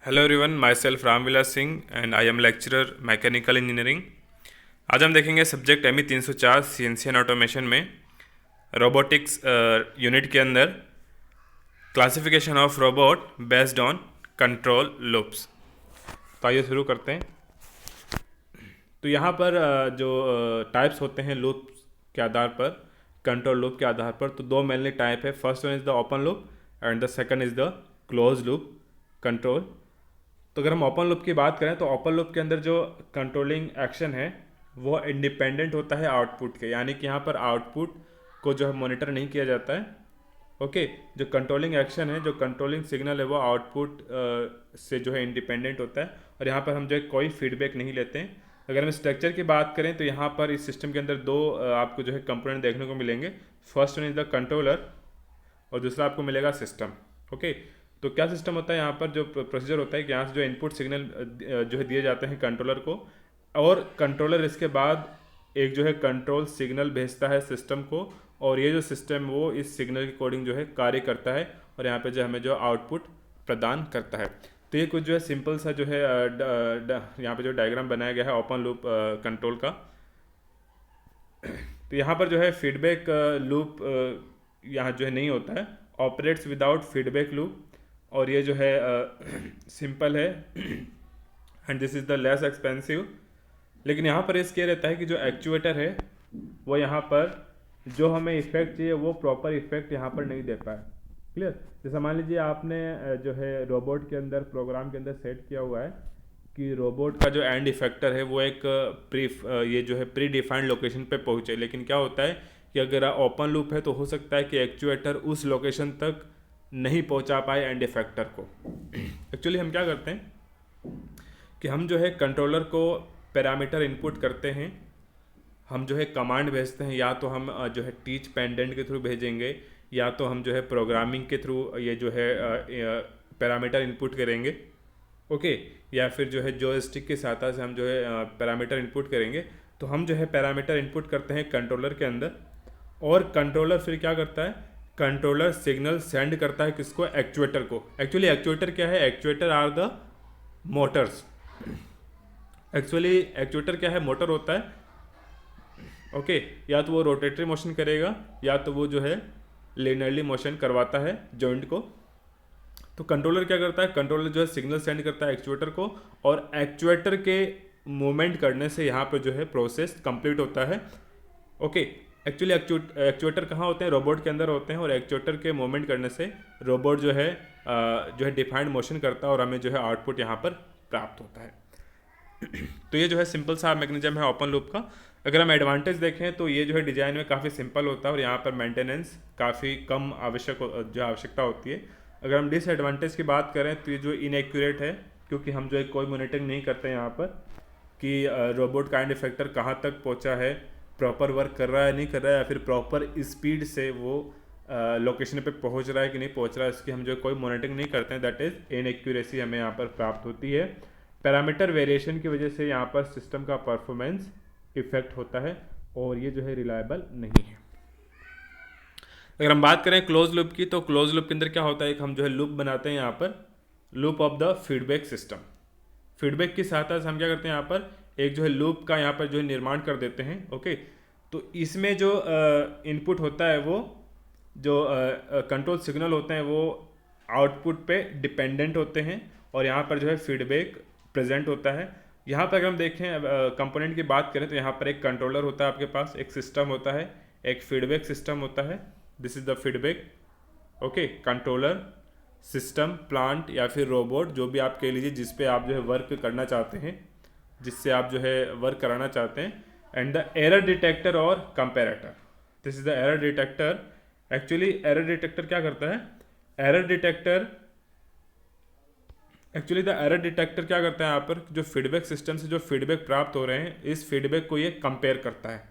Hello everyone, my self Ramvilas Singh and I am lecturer mechanical engineering. आज हम देखेंगे subject ME 304 CNC and automation में robotics unit के अंदर classification of robot based on control loops. तो आइए शुरू करते हैं। तो यहाँ पर जो टाइप्स होते हैं लूप के आधार पर, कंट्रोल लूप के आधार पर, तो दो मेनली टाइप है। First one is the open loop and the second is the close loop control. तो अगर हम ओपन लूप की बात करें तो ओपन लूप के अंदर जो कंट्रोलिंग एक्शन है वो इंडिपेंडेंट होता है आउटपुट के, यानी कि यहाँ पर आउटपुट को जो है मॉनिटर नहीं किया जाता है। ओके, जो कंट्रोलिंग एक्शन है, जो कंट्रोलिंग सिग्नल है, वो आउटपुट से जो है इंडिपेंडेंट होता है और यहाँ पर हम जो है कोई फीडबैक नहीं लेते हैं। अगर हम स्ट्रक्चर की बात करें तो यहाँ पर इस सिस्टम के अंदर दो आपको जो है कंपोनेंट देखने को मिलेंगे। First one is the controller और दूसरा आपको मिलेगा सिस्टम। ओके, तो क्या सिस्टम होता है, यहाँ पर जो प्रोसीजर होता है कि यहाँ से जो इनपुट सिग्नल जो है दिए जाते हैं कंट्रोलर को, और कंट्रोलर इसके बाद एक जो है कंट्रोल सिग्नल भेजता है सिस्टम को, और ये जो सिस्टम वो इस सिग्नल के अकॉर्डिंग जो है कार्य करता है और यहाँ पे जो हमें जो आउटपुट प्रदान करता है। तो ये कुछ जो है सिंपल सा जो है यहाँ पे जो डायग्राम बनाया गया है ओपन लूप कंट्रोल का। तो यहाँ पर जो है फीडबैक लूप यहाँ जो है नहीं होता है, ऑपरेट्स विदाउट फीडबैक लूप, और ये जो है सिंपल है and this is the less expensive. लेकिन यहाँ पर इसके रहता है कि जो एक्चुएटर है वो यहाँ पर जो हमें इफेक्ट चाहिए वो प्रॉपर इफेक्ट यहाँ पर नहीं दे पाए। क्लियर? जैसे मान लीजिए आपने जो है रोबोट के अंदर प्रोग्राम के अंदर सेट किया हुआ है कि रोबोट का जो एंड इफेक्टर है वो एक ये जो है प्री डिफाइंड लोकेशन पे पहुँचे, लेकिन क्या होता है कि अगर ओपन लूप है तो हो सकता है कि एक्चुएटर उस लोकेशन तक नहीं पहुंचा पाए एंड इफेक्टर को। एक्चुअली हम क्या करते हैं कि हम जो है कंट्रोलर को पैरामीटर इनपुट करते हैं, हम जो है कमांड भेजते हैं, या तो हम जो है टीच पेंडेंट के थ्रू भेजेंगे, या तो हम जो है प्रोग्रामिंग के थ्रू ये जो है पैरामीटर इनपुट करेंगे। ओके, या फिर जो है जॉयस्टिक की सहायता से हम जो है पैरामीटर इनपुट करेंगे। तो हम जो है पैरामीटर इनपुट करते हैं कंट्रोलर के अंदर, और कंट्रोलर फिर क्या करता है, कंट्रोलर सिग्नल सेंड करता है किसको, एक्चुएटर को। एक्चुअली एक्चुएटर क्या है, actuator are the motors. Actually actuator क्या है, मोटर होता है। ओके, या तो वो रोटेटरी मोशन करेगा या तो वो जो है लिनियरली मोशन करवाता है जॉइंट को। तो कंट्रोलर क्या करता है, कंट्रोलर जो है सिग्नल सेंड करता है एक्चुएटर को, और एक्चुएटर के मूवमेंट करने से यहाँ पे जो है प्रोसेस कंप्लीट होता है। ओके, एक्चुअली एक्चुएटर कहाँ होते हैं, रोबोट के अंदर होते हैं, और एक्चुएटर के मूवमेंट करने से रोबोट जो है डिफाइंड मोशन करता है और हमें जो है आउटपुट यहाँ पर प्राप्त होता है। तो ये जो है सिंपल सा मैकेनिज्म है ओपन लूप का। अगर हम एडवांटेज देखें तो ये जो है डिज़ाइन में काफ़ी सिंपल होता है और यहाँ पर मेंटेनेंस काफ़ी कम आवश्यकता होती है। अगर हम डिसएडवांटेज की बात करें तो ये जो इनएक्यूरेट है, क्योंकि हम जो है कोई मॉनिटरिंग नहीं करते यहाँ पर कि रोबोट का एंड इफेक्टर कहाँ तक पहुँचा है, प्रॉपर वर्क कर रहा है नहीं कर रहा है, या फिर प्रॉपर स्पीड से वो लोकेशन पे पहुंच रहा है कि नहीं पहुंच रहा है, इसकी हम जो कोई मॉनिटरिंग नहीं करते हैं। दैट इज़ इनएक्यूरेसी हमें यहाँ पर प्राप्त होती है। पैरामीटर वेरिएशन की वजह से यहाँ पर सिस्टम का परफॉर्मेंस इफेक्ट होता है और ये जो है रिलायबल नहीं है। अगर हम बात करें क्लोज लूप की, तो क्लोज लूप के अंदर क्या होता है, एक हम जो है लूप बनाते हैं यहाँ पर, loop of the feedback system. Feedback की सहायता से हम क्या करते हैं, यहाँ पर एक जो है लूप का यहाँ पर जो है निर्माण कर देते हैं। ओके, तो इसमें जो इनपुट होता है वो जो कंट्रोल सिग्नल होते हैं वो आउटपुट पे डिपेंडेंट होते हैं, और यहाँ पर जो है फीडबैक प्रेजेंट होता है। यहाँ पर अगर हम देखें कंपोनेंट की बात करें तो यहाँ पर एक कंट्रोलर होता है आपके पास, एक सिस्टम होता है, एक फीडबैक सिस्टम होता है। This is the feedback. Okay, controller system plant या फिर रोबोट जो भी आप कह लीजिए जिस पे आप जो है वर्क करना चाहते हैं, जिससे आप जो है वर्क कराना चाहते हैं, एंड द एरर डिटेक्टर और comparator. This is the error detector. Actually error detector क्या करता है, एरर डिटेक्टर क्या करता है, यहाँ पर जो फीडबैक सिस्टम से जो फीडबैक प्राप्त हो रहे हैं इस फीडबैक को ये कंपेयर करता है,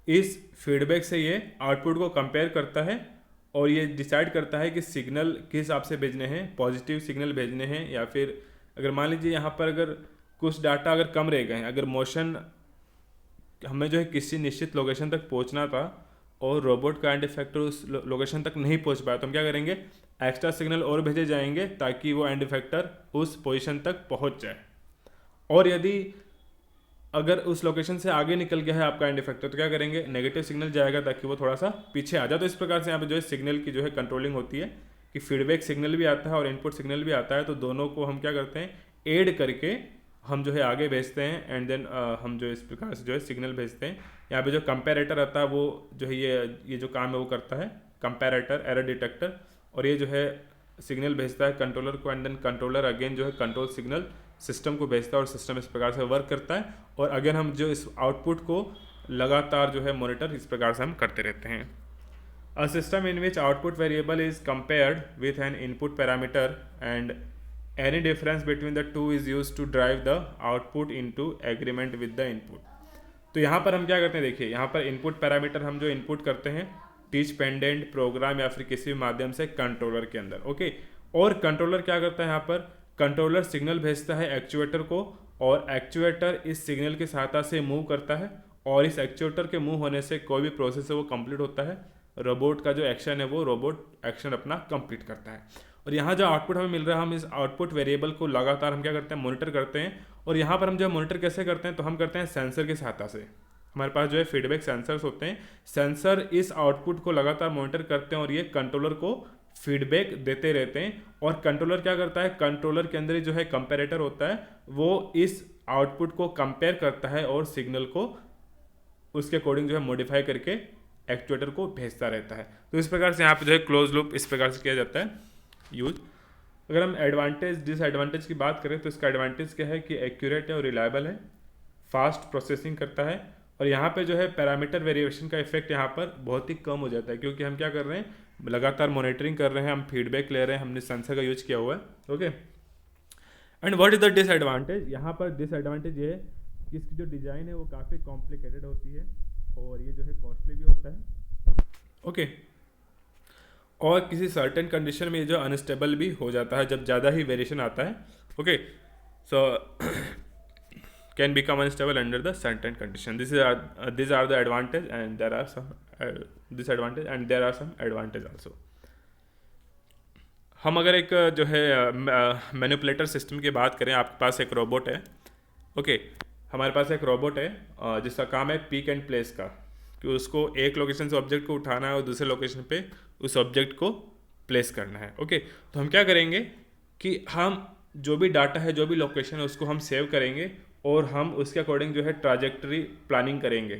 इस फीडबैक से ये आउटपुट को कंपेयर करता है और ये डिसाइड करता है कि सिग्नल किस हिसाब से भेजने हैं, पॉजिटिव सिग्नल भेजने हैं, या फिर अगर मान लीजिए यहाँ पर अगर कुछ डाटा अगर कम रह गए हैं, अगर मोशन हमें जो है किसी निश्चित लोकेशन तक पहुँचना था और रोबोट का एंड इफेक्टर उस लोकेशन तक नहीं पहुंच पाया तो हम क्या करेंगे, एक्स्ट्रा सिग्नल और भेजे जाएंगे ताकि वो एंड इफेक्टर उस पोजीशन तक पहुंच जाए। और यदि अगर उस लोकेशन से आगे निकल गया है आपका एंड इफेक्टर तो क्या करेंगे, नेगेटिव सिग्नल जाएगा ताकि वो थोड़ा सा पीछे आ जाए। तो इस प्रकार से यहाँ पे जो है सिग्नल की जो है कंट्रोलिंग होती है कि फीडबैक सिग्नल भी आता है और इनपुट सिग्नल भी आता है, तो दोनों को हम क्या करते हैं, ऐड करके हम जो है आगे भेजते हैं एंड देन हम जो इस प्रकार से जो है सिग्नल भेजते हैं। यहाँ पे जो कंपैरेटर आता है वो जो है ये जो काम है वो करता है कंपैरेटर, एरर डिटेक्टर, और ये जो है सिग्नल भेजता है कंट्रोलर को एंड देन कंट्रोलर अगेन जो है कंट्रोल सिग्नल सिस्टम को भेजता है और सिस्टम इस प्रकार से वर्क करता है। और अगेन हम जो इस आउटपुट को लगातार जो है मॉनिटर इस प्रकार से हम करते रहते हैं। A system in which output variable is compared with an input parameter and any difference between the two is use to drive the output into agreement with the input. तो यहाँ पर हम क्या करते हैं, देखिए यहाँ पर इनपुट पैरामीटर हम जो इनपुट करते हैं टीच पेंडेंट प्रोग्राम या फिर किसी भी माध्यम से कंट्रोलर के अंदर, ओके। और कंट्रोलर क्या करता है, यहाँ पर कंट्रोलर सिग्नल भेजता है एक्चुएटर को और एक्चुएटर इस सिग्नल की सहायता से मूव करता है और इस एक्चुएटर के मूव होने से कोई भी प्रोसेस है वो कंप्लीट होता है। रोबोट का जो एक्शन है वो रोबोट एक्शन अपना कंप्लीट करता है। और यहाँ जो आउटपुट हमें मिल रहा है हम इस आउटपुट वेरिएबल को लगातार हम क्या करते हैं, मॉनिटर करते हैं। और यहाँ पर हम जो मॉनिटर कैसे करते हैं, तो हम करते हैं सेंसर की सहायता से। हमारे पास जो है फीडबैक सेंसर्स होते हैं, सेंसर इस आउटपुट को लगातार मॉनिटर करते हैं और ये कंट्रोलर को फीडबैक देते रहते हैं। और कंट्रोलर क्या करता है, कंट्रोलर के अंदर जो है कंपेरेटर होता है वो इस आउटपुट को कंपेयर करता है और सिग्नल को उसके अकॉर्डिंग जो है मॉडिफाई करके एक्चुएटर को भेजता रहता है। तो इस प्रकार से यहाँ पे जो है क्लोज लूप इस प्रकार से किया जाता है यूज। अगर हम एडवांटेज डिसएडवांटेज की बात करें तो इसका एडवांटेज क्या है कि एक्यूरेट है और रिलायबल है, फास्ट प्रोसेसिंग करता है और यहाँ पे जो है पैरामीटर वेरिएशन का इफेक्ट यहाँ पर बहुत ही कम हो जाता है क्योंकि हम क्या कर रहे हैं, लगातार मॉनिटरिंग कर रहे हैं, हम फीडबैक ले रहे हैं, हमने सेंसर का यूज किया हुआ है, okay. And what is the disadvantage, यहाँ पर डिसएडवांटेज ये है कि इसकी जो डिज़ाइन है वो काफ़ी कॉम्प्लिकेटेड होती है और ये जो है कॉस्टली भी होता है, ओके। और किसी सर्टेन कंडीशन में ये जो अनस्टेबल भी हो जाता है जब ज़्यादा ही वेरिएशन आता है, okay. So can become unstable under the certain condition. These are the advantage and there are some disadvantage and there are some advantage also. हम अगर एक जो है मैनिपुलेटर सिस्टम की बात करें, आपके पास एक रोबोट है, ओके। हमारे पास एक रोबोट है जिसका काम है पिक एंड प्लेस का, कि उसको एक लोकेशन से ऑब्जेक्ट को उठाना है और दूसरे लोकेशन पे उस ऑब्जेक्ट को प्लेस करना है, ओके। तो हम क्या करेंगे कि हम जो भी डाटा है, जो भी लोकेशन है, उसको हम सेव करेंगे और हम उसके अकॉर्डिंग जो है ट्राजेक्टरी प्लानिंग करेंगे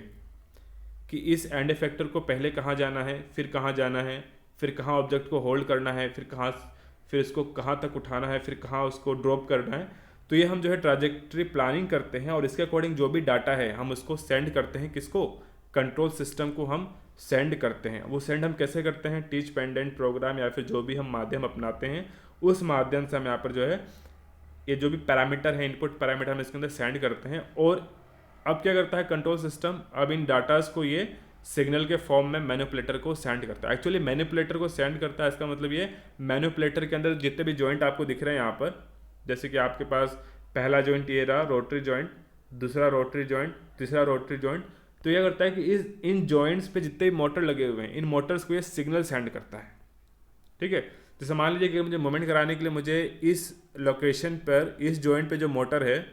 कि इस एंड इफेक्टर को पहले कहाँ जाना है, फिर कहाँ जाना है, फिर कहाँ ऑब्जेक्ट को होल्ड करना है, फिर इसको कहाँ तक उठाना है, फिर कहाँ उसको ड्रॉप करना है। तो ये हम जो है ट्राजेक्टरी प्लानिंग करते हैं और इसके अकॉर्डिंग जो भी डाटा है हम उसको सेंड करते हैं, किसको, कंट्रोल सिस्टम को हम सेंड करते हैं। वो सेंड हम कैसे करते हैं, टीच पेंडेंट प्रोग्राम या फिर जो भी हम माध्यम अपनाते हैं उस माध्यम से हम यहाँ पर जो है ये जो भी पैरामीटर है, इनपुट पैरामीटर, हम इसके अंदर सेंड करते हैं। और अब क्या करता है कंट्रोल सिस्टम, अब इन डाटास को ये सिग्नल के फॉर्म में मैनिपुलेटर को सेंड करता है। एक्चुअली मैनिपुलेटर को सेंड करता है, इसका मतलब ये मैनिपुलेटर के अंदर जितने भी जॉइंट आपको दिख रहे हैं यहाँ पर, जैसे कि आपके पास पहला जॉइंट ये रहा रोटरी जॉइंट, दूसरा रोटरी जॉइंट, तीसरा रोटरी जॉइंट। तो यह करता है कि इन जॉइंट्स पे जितने भी मोटर लगे हुए हैं, इन मोटर्स को ये सिग्नल सेंड करता है, ठीक है। जैसे मान लीजिए कि मुझे मूवमेंट कराने के लिए मुझे इस लोकेशन पर, इस जॉइंट पे जो मोटर है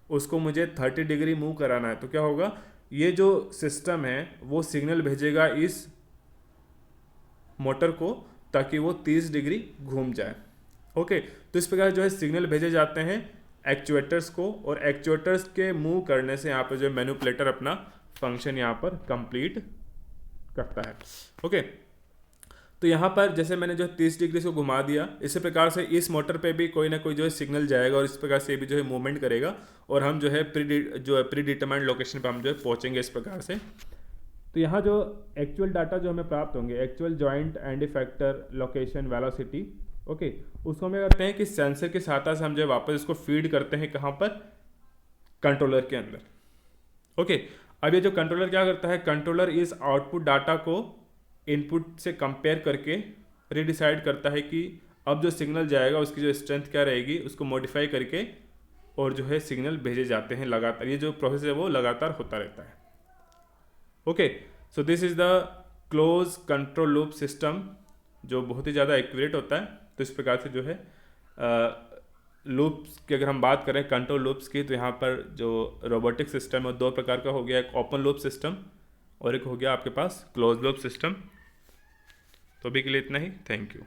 उसको मुझे 30 डिग्री मूव कराना है, तो क्या होगा, ये जो सिस्टम है वो सिग्नल भेजेगा इस मोटर को ताकि वो 30 डिग्री घूम जाए, ओके। तो इस प्रकार जो है सिग्नल भेजे जाते हैं एक्चुएटर्स को और एक्चुएटर्स के मूव करने से यहाँ पर जो मैनिपुलेटर अपना फंक्शन यहाँ पर कंप्लीट करता है, ओके। तो यहाँ पर जैसे मैंने जो 30 डिग्री से घुमा दिया, इसी प्रकार से इस मोटर पे भी कोई ना कोई जो है सिग्नल जाएगा और इस प्रकार से भी जो है मूवमेंट करेगा और हम जो है प्री डिटरमाइंड लोकेशन पे हम जो है पहुँचेंगे इस प्रकार से। तो यहाँ जो एक्चुअल डाटा जो हमें प्राप्त होंगे, actual joint and effector location velocity, okay, उसको हम करते हैं कि सेंसर की सहायता से हम जो है वापस इसको फीड करते हैं कहाँ पर, कंट्रोलर के अंदर, ओके। अब ये जो कंट्रोलर क्या करता है, कंट्रोलर इस आउटपुट डाटा को इनपुट से कंपेयर करके रीडिसाइड करता है कि अब जो सिग्नल जाएगा उसकी जो स्ट्रेंथ क्या रहेगी, उसको मॉडिफाई करके और जो है सिग्नल भेजे जाते हैं लगातार। ये जो प्रोसेस है वो लगातार होता रहता है, okay. So this is the close control loop system जो बहुत ही ज़्यादा एक्यूरेट होता है। तो इस प्रकार से जो है लूप्स की अगर हम बात करें कंट्रोल लूप्स की, तो यहाँ पर जो रोबोटिक सिस्टम है वो दो प्रकार का हो गया, एक ओपन लूप सिस्टम और एक हो गया आपके पास क्लोज लूप सिस्टम। तो अभी के लिए इतना ही, थैंक यू।